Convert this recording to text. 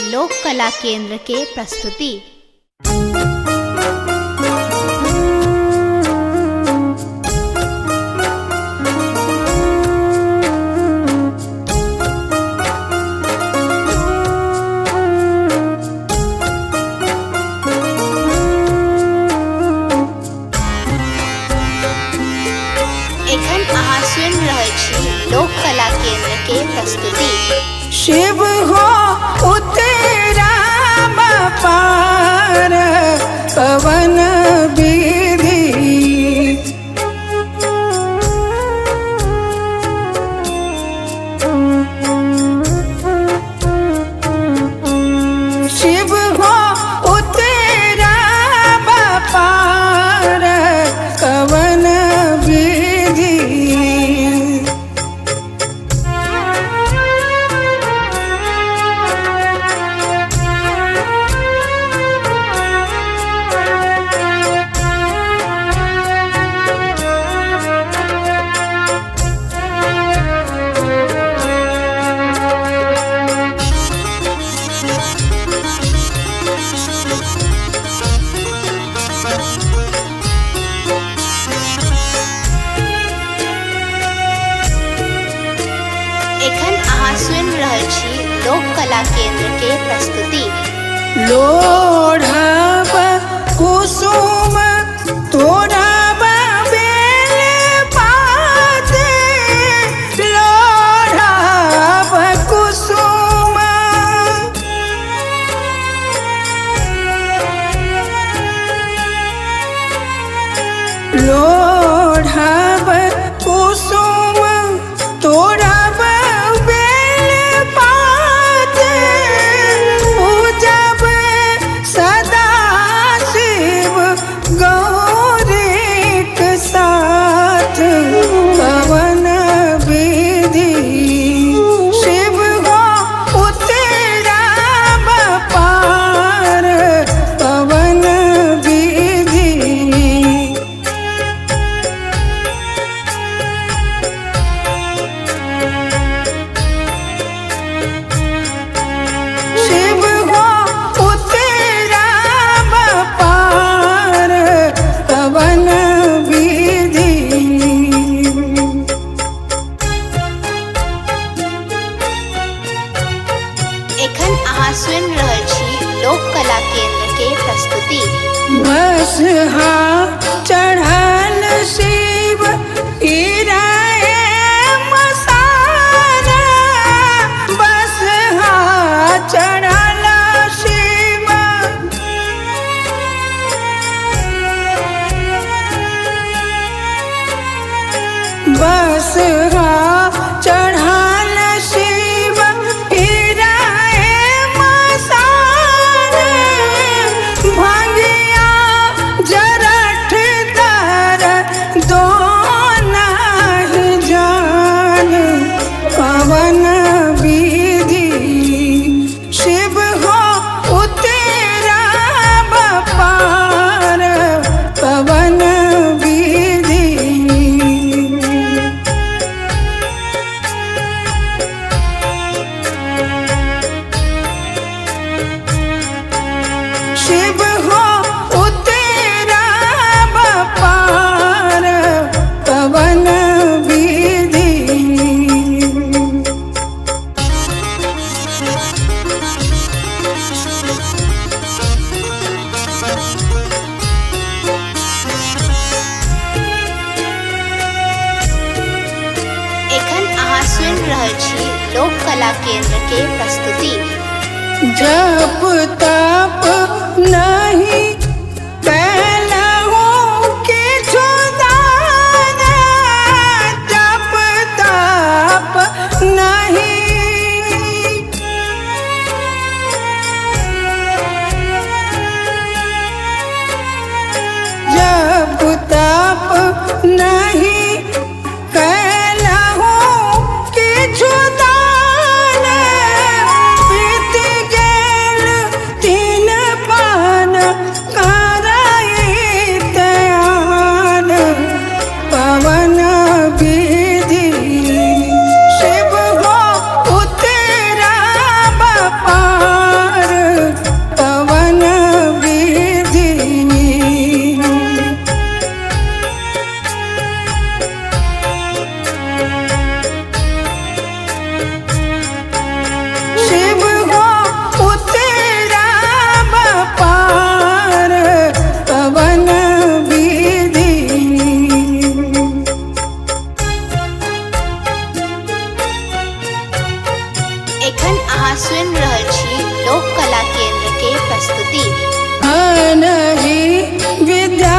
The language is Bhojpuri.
लोक कला केंद्र के प्रस्तुति। एखन अहाँ सुनि रहल छी लोक कला केंद्र के प्रस्तुति। शिव हो उतरा पार पवन विधि, शिव हो उतरा पार पवन विधि। एखन अहाँ सुनि रहल छी लोक कला केंद्र के प्रस्तुति। लोढ़ब कुसुम तोड़ब बेल पात, लोढ़ब कुसुम लोढ़ब कुसुम तोड़ब बेल पात, पूजब सदा शिव गौरीक साथ पवन विधि। शिव हो उतराब पार पवन विधि। शिव हो उतराब पार पवन विधि। एखन अहाँ सुनि रहल छी लोक कला केंद्र के प्रस्तुति। बस चढ़ल शिव ईराए मसारा, बस चढ़ल शिव बस चढ़ल शिव ईराए मसारा, भंगिया जरठ दर दो नाही जान पवन विधि। शिव हो उतराब पार पवन विधि। शिव हो उतराब पार पवन विधि। एखन अहाँ सुनि रहल छी लोक कला केंद्र के प्रस्तुति। जप तप नहीं कैलहु किछु दान, जप तप नहीं जप तप नहीं कैलहु किछु दान, बीत गेल 3 पान का अहाँ सुनि रहल छी लोक कला केंद्र के प्रस्तुति। अनहि विद्या